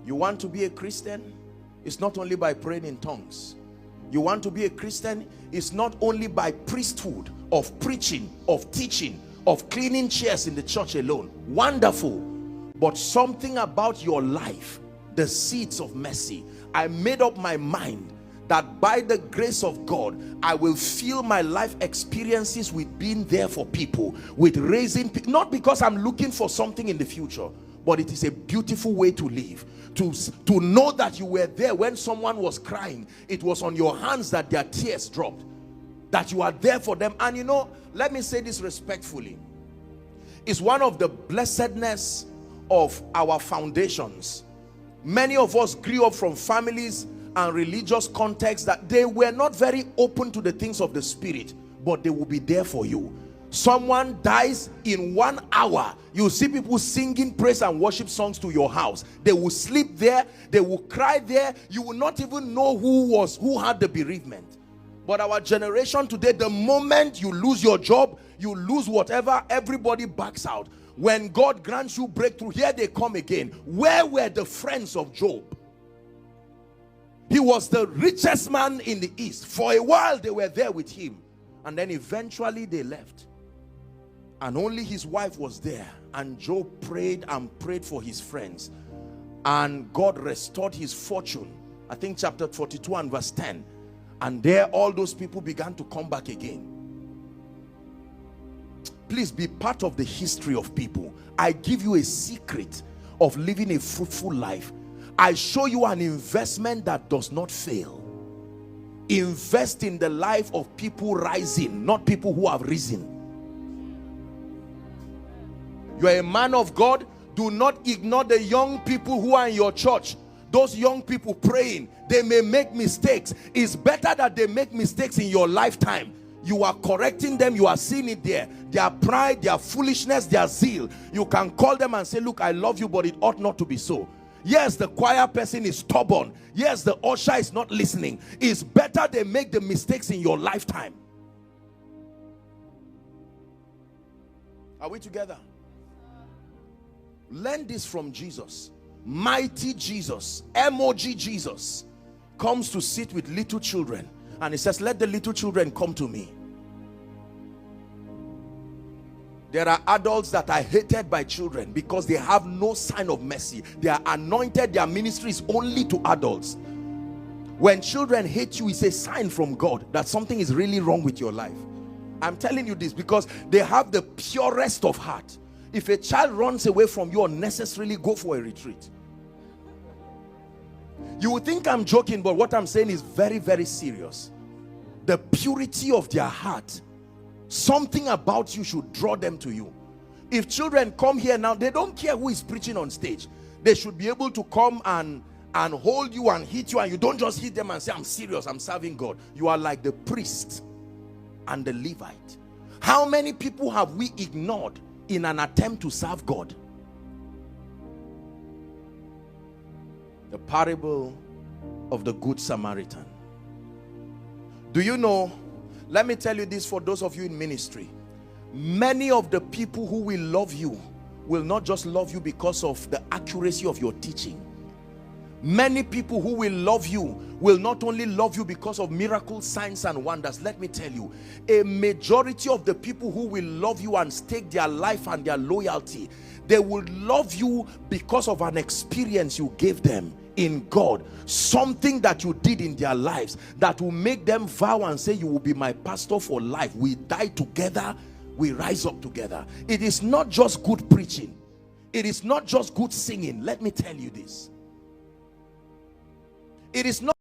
You want to be a Christian? It's not only by praying in tongues. You want to be a Christian? It's not only by priesthood, of preaching, of teaching, of cleaning chairs in the church alone. Wonderful. But something about your life, the seeds of mercy. I made up my mind that by the grace of God, I will fill my life experiences with being there for people, with raising people, not because I'm looking for something in the future, but it is a beautiful way to live. To know that you were there when someone was crying, it was on your hands that their tears dropped, that you are there for them. And you know, let me say this respectfully, it's one of the blessedness of our foundations. Many of us grew up from families and religious contexts that they were not very open to the things of the spirit, but they will be there for you. Someone dies in 1 hour, you see people singing praise and worship songs to your house. They will sleep there, they will cry there. You will not even know who had the bereavement. But our generation today, the moment you lose your job, you lose whatever, everybody backs out. When God grants you breakthrough, here they come again. Where were the friends of Job? He was the richest man in the east. For a while they were there with him, and then eventually they left, and only his wife was there. And Job prayed and prayed for his friends, and God restored his fortune. I think chapter 42 and verse 10. And there all those people began to come back again. Please be part of the history of people. I give you a secret of living a fruitful life. I show you an investment that does not fail. Invest in the life of people rising, not people who have risen. You are a man of God. Do not ignore the young people who are in your church. Those young people praying, they may make mistakes. It's better that they make mistakes in your lifetime. You are correcting them, you are seeing it there. Their pride, their foolishness, their zeal. You can call them and say, look, I love you, but it ought not to be so. Yes, the choir person is stubborn. Yes, the usher is not listening. It's better they make the mistakes in your lifetime. Are we together? Learn this from Jesus. Mighty Jesus, M.O.G. Jesus, comes to sit with little children, and he says, let the little children come to me. There are adults that are hated by children because they have no sign of mercy. They are anointed, their ministry is only to adults. When children hate you, it's a sign from God that something is really wrong with your life. I'm telling you this because they have the purest of heart. If a child runs away from you unnecessarily, go for a retreat. You would think I'm joking, but what I'm saying is very, very serious. The purity of their heart, something about you should draw them to you. If children come here now, they don't care who is preaching on stage. They should be able to come and hold you and hit you, and you don't just hit them and say, I'm serious, I'm serving God. You are like the priest and the Levite. How many people have we ignored in an attempt to serve God? The parable of the Good Samaritan. Do you know, let me tell you this for those of you in ministry, many of the people who will love you will not just love you because of the accuracy of your teaching. Many people who will love you will not only love you because of miracles, signs and wonders. Let me tell you, a majority of the people who will love you and stake their life and their loyalty, they will love you because of an experience you gave them in God, something that you did in their lives that will make them vow and say, you will be my pastor for life. We die together, we rise up together. It is not just good preaching, it is not just good singing. Let me tell you this, it is not